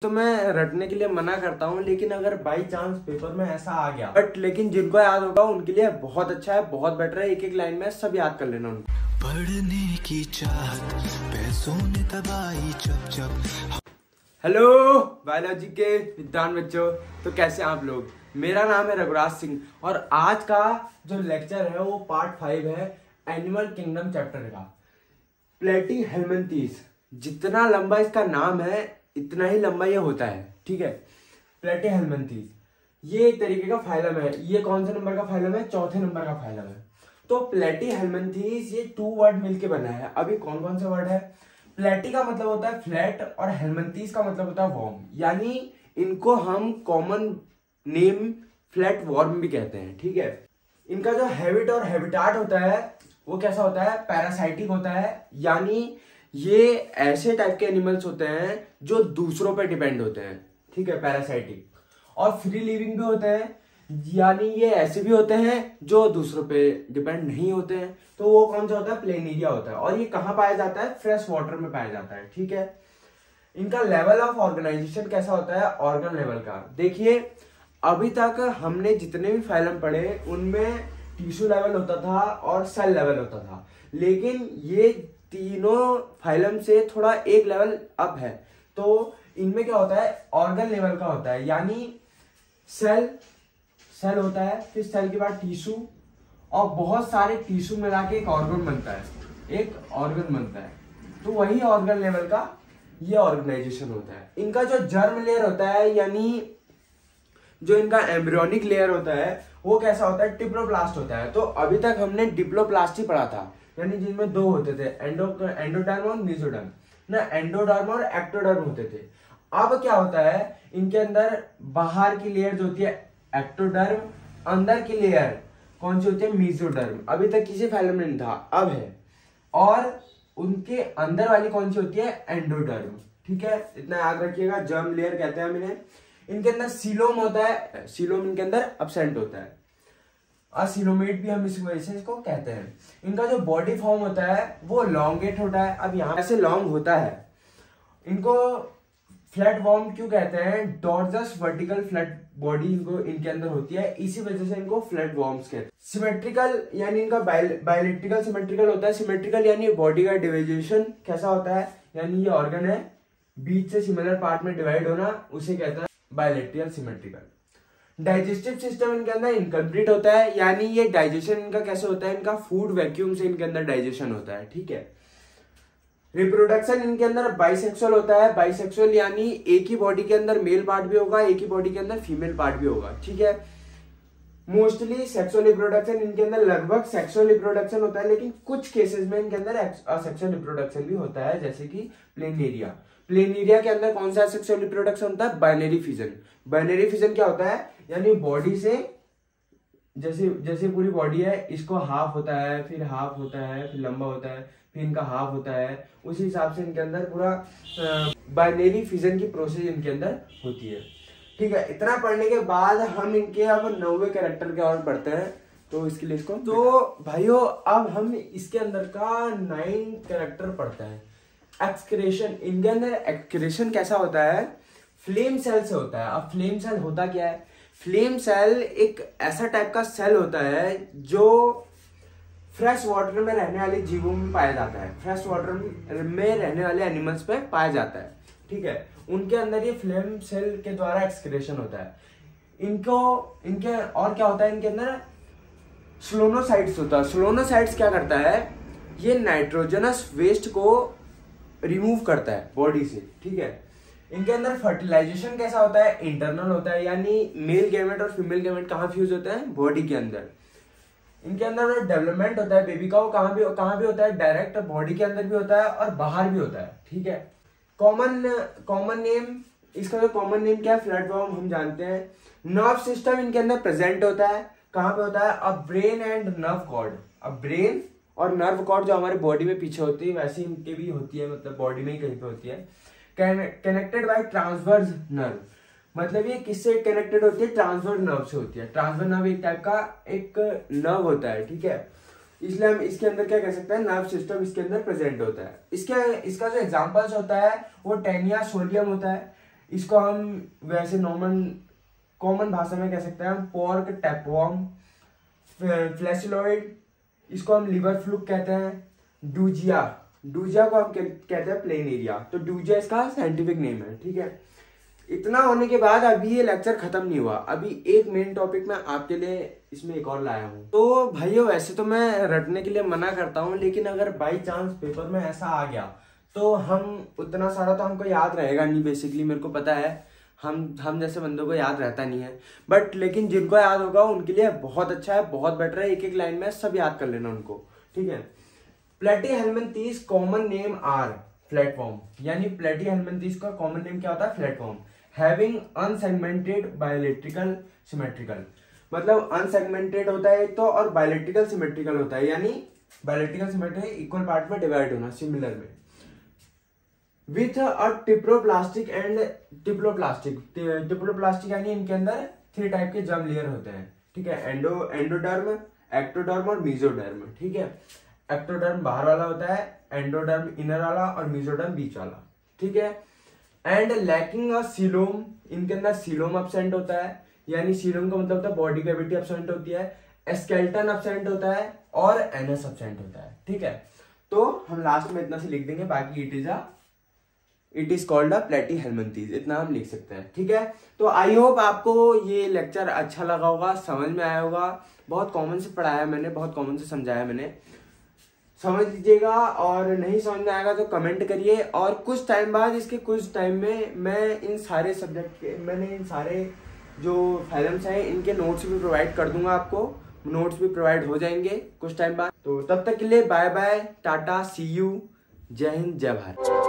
तो मैं रटने के लिए मना करता हूँ, लेकिन अगर बाई चांस पेपर में ऐसा आ गया लेकिन जिनको याद होगा उनके लिए बहुत अच्छा है, बहुत बेटर है। एक एक लाइन में सब याद कर लेना उनको। पढ़ने की चाहत पैसों ने दबाई चप चप। हेलो बायोलॉजी के विद्वान बच्चों, तो कैसे आप लोग। मेरा नाम है रघुराज सिंह और आज का जो लेक्चर है वो पार्ट 5 है एनिमल किंगडम चैप्टर का, प्लेटीहेल्मिंथेस। जितना लंबा इसका नाम है इतना ही लंबा ये होता है, ठीक है। प्लेटीहेल्मिंथेस ये एक तरीके का फाइलम है। ये कौन से नंबर का फाइलम है? चौथे नंबर का फाइलम है। तो प्लेटीहेल्मिंथेस ये 2 वर्ड मिलके बना है। अभी कौन कौन से वर्ड है? प्लेटी का मतलब होता है फ्लैट और हेल्मिंथेस का मतलब होता है वॉर्म, यानी इनको हम कॉमन नेम फ्लैट वॉर्म भी कहते हैं, ठीक है। इनका जो हैबिट और हैबिटाट होता है वो कैसा होता है? पैरासाइटिक होता है, यानी ये ऐसे टाइप के एनिमल्स होते हैं जो दूसरों पे डिपेंड होते हैं, ठीक है, पैरासाइटिक। और फ्री लिविंग भी होते हैं, यानी ये ऐसे भी होते हैं जो दूसरों पे डिपेंड नहीं होते हैं। तो वो कौन सा होता है? प्लेनेरिया होता है। और ये कहाँ पाया जाता है? फ्रेश वाटर में पाया जाता है, ठीक है। इनका लेवल ऑफ ऑर्गेनाइजेशन कैसा होता है? ऑर्गन लेवल का। देखिए अभी तक हमने जितने भी फाइलम पढ़े उनमें टिश्यू लेवल होता था और सेल लेवल होता था, लेकिन ये तीनों फाइलम से थोड़ा एक लेवल अप है। तो इनमें क्या होता है? ऑर्गन लेवल का होता है, यानी सेल होता है, फिर सेल के बाद टिश्यू और बहुत सारे टिश्यू मिला के एक ऑर्गन बनता है, तो वही ऑर्गन लेवल का ये ऑर्गेनाइजेशन होता है। इनका जो जर्म लेयर होता है, यानी जो इनका एम्ब्रियोनिक लेयर होता है वो कैसा होता है? डिप्लोप्लास्ट होता है। तो अभी तक हमने डिप्लोप्लास्ट ही पढ़ा था, यानी जिनमें 2 होते थे, एंडोडर्म और मेसोडर्म ना, एंडोडर्म और एक्टोडर्म होते थे। अब क्या होता है? इनके अंदर बाहर की लेयर जो होती है एक्टोडर्म, अंदर की लेयर कौन सी होती है? मेसोडर्म। अभी तक किसी फाइलम में नहीं था, अब है। और उनके अंदर वाली कौन सी होती है? एंडोडर्म, ठीक है। इतना याद रखिएगा, जर्म लेयर कहते हैं हम इन्हें। इनके अंदर सीलोम होता है, सीलोम इनके अंदर अब्सेंट होता है, असिलोमेट भी हम इस वजह से इसको कहते हैं। इनका जो बॉडी फॉर्म होता है वो लॉन्गेट होता है। अब यहाँ से लॉन्ग होता है। इनको फ्लैट वॉर्म क्यों कहते हैं? डॉर्जस वर्टिकल फ्लैट बॉडी इनके अंदर होती है, इसी वजह से इनको फ्लैट वॉर्म्स कहते हैं। सिमेट्रिकल यानी इनका बायोलेक्ट्रिकल सिमेट्रिकल होता है। सिमेट्रिकल यानी बॉडी का डिविजेशन कैसा होता है? यानी ये ऑर्गन है, बीच से सिमिलर पार्ट में डिवाइड होना, उसे कहता है बायोलेक्ट्रिकल सिमेट्रिकल। डाइजेस्टिव सिस्टम इनके अंदर इनकम्प्लीट होता है, यानी ये डाइजेशन इनका कैसे होता है? इनका फूड वैक्यूम से इनके अंदर डाइजेशन होता है, ठीक है। रिप्रोडक्शन इनके अंदर बाइसेक्सुअल होता है। बाइसेक्सुअल यानी एक ही बॉडी के अंदर मेल पार्ट भी होगा, एक ही बॉडी के अंदर फीमेल पार्ट भी होगा, ठीक है। मोस्टली सेक्सुअल रिप्रोडक्शन इनके अंदर लगभग सेक्सुअल रिप्रोडक्शन होता है, लेकिन कुछ केसेस में इनके अंदर असेक्सुअल रिप्रोडक्शन भी होता है, जैसे कि प्लेनेरिया के अंदर कौन सा सेक्सुअल रिप्रोडक्शन होता है? Binary fission. बाइनरी फिजन क्या होता है? यानी बॉडी से जैसे पूरी बॉडी है, इसको हाफ होता है, फिर हाफ होता है, फिर लंबा होता है, फिर इनका हाफ होता है, उसी हिसाब से इनके अंदर पूरा बाइनरी फिजन की प्रोसेस इनके अंदर होती है, ठीक है। इतना पढ़ने के बाद हम इनके अब 9वें कैरेक्टर के और पढ़ते हैं, तो इसके लिए इसको तो भाइयों अब हम इसके अंदर का 9 कैरेक्टर पढ़ते हैं। एक्सक्रेशन। इनके अंदर एक्सक्रेशन कैसा होता है? फ्लेम सेल से होता है। अब फ्लेम सेल होता क्या है? फ्लेम सेल एक ऐसा टाइप का सेल होता है जो फ्रेश वाटर में रहने वाले जीवों में पाया जाता है, फ्रेश वाटर में रहने वाले एनिमल्स पे पाया जाता है, ठीक है। उनके अंदर ये फ्लेम सेल के द्वारा एक्सक्रेशन होता है। इनके और क्या होता है? इनके अंदर स्लोनोसाइट्स होता है। स्लोनोसाइट्स क्या करता है? ये नाइट्रोजनस वेस्ट को रिमूव करता है बॉडी से, ठीक है। इनके अंदर फर्टिलाइजेशन कैसा होता है? इंटरनल होता है, यानी मेल गैमेट और फीमेल गैमेट कहाँ फ्यूज होते हैं? बॉडी के अंदर। इनके अंदर जो डेवलपमेंट होता है बेबी का वो कहाँ भी होता है? डायरेक्ट बॉडी के अंदर भी होता है और बाहर भी होता है, ठीक है। कॉमन नेम, इसका जो कॉमन नेम क्या है? फ्लैट वॉर्म हम जानते हैं। नर्व सिस्टम इनके अंदर प्रेजेंट होता है, कहाँ पे होता है? अब ब्रेन एंड नर्व कॉर्ड। अब ब्रेन और नर्व कॉर्ड जो हमारे बॉडी में पीछे होती है वैसे इनकी भी होती है, मतलब बॉडी में ही कहीं पे होती है। कनेक्टेड बाय ट्रांसवर्स नर्व, मतलब ये किससे कनेक्टेड होती है? ट्रांसवर्स नर्व से होती है। ट्रांसवर्स नर्व एक टाइप का एक नर्व होता है, ठीक है। इसलिए हम इसके अंदर क्या कह सकते हैं? नर्व सिस्टम इसके अंदर प्रेजेंट होता है। इसका जो एग्जांपल्स होता है वो टेनिया सोलियम होता है, इसको हम वैसे नॉर्मल कॉमन भाषा में कह सकते हैं हम पोर्क टैपवॉर्म, फ्लैसिलॉइड, इसको हम लिवर फ्लूक कहते हैं। डूजिया को हम कहते हैं प्लेन एरिया। तो डूजिया इसका साइंटिफिक नेम है, ठीक है। इतना होने के बाद अभी ये लेक्चर खत्म नहीं हुआ, अभी एक मेन टॉपिक मैं आपके लिए इसमें एक और लाया हूँ। तो भाइयों वैसे तो मैं रटने के लिए मना करता हूँ, लेकिन अगर बाई चांस पेपर में ऐसा आ गया तो हम उतना सारा तो हमको याद रहेगा नहीं, बेसिकली मेरे को पता है हम जैसे बंदों को याद रहता नहीं है, बट लेकिन जिनको याद होगा उनके लिए बहुत अच्छा है, बहुत बेटर है। एक एक लाइन में सब याद कर लेना उनको, ठीक है। प्लेटीहेल्मिन्थेस कॉमन नेम आर फ्लैटफॉर्म, यानी प्लेटीहेल्मिन्थेस का कॉमन नेम क्या होता है? फ्लैटफॉर्म। हैविंग अनसेगमेंटेड बायोइलेक्ट्रिकल सिमेट्रिकल, मतलब अनसेगमेंटेड होता है एक तो, और बायोइलेक्ट्रिकल सिमेट्रिकल होता है, यानी बायोइलेक्ट्रिकल सिमेट्री इक्वल पार्ट में डिवाइड होना, सिमिलर में। विथ अ टिप्लोप्लास्टिक एंड टिप्लोप्लास्टिक यानी इनके अंदर 3 टाइप के जर्म लेयर होते हैं, ठीक है। एंडोडर्म, एक्टोडर्म और मेसोडर्म, ठीक है। एक्टोडर्म बाहर वाला होता है, एंडोडर्म इनर वाला और मेसोडर्म बीच वाला, ठीक है। एंड लैकिंग अ सीलोम, इनके अंदर सीलोम एब्सेंट होता है, यानी सीलोम का मतलब होता है बॉडी कैविटी एब्सेंट होती है, स्केलेटन एब्सेंट होता है और एनस एब्सेंट होता है, ठीक है। तो हम लास्ट में इतना से लिख देंगे, बाकी it is called a Platyhelminthes, इतना हम लिख सकते हैं, ठीक है। तो आई होप आपको ये लेक्चर अच्छा लगा होगा, समझ में आया होगा। बहुत कॉमन से पढ़ाया मैंने, बहुत कॉमन से समझाया मैंने, समझ लीजिएगा। और नहीं समझ में आएगा तो कमेंट करिए, और कुछ टाइम बाद इसके कुछ टाइम में मैं इन सारे सब्जेक्ट के, मैंने इन सारे जो फैलम्स हैं इनके नोट्स भी प्रोवाइड कर दूंगा आपको, नोट्स भी प्रोवाइड हो जाएंगे कुछ टाइम बाद। तो तब तक के लिए बाय बाय, टाटा, सी यू, जय हिंद, जय भारत।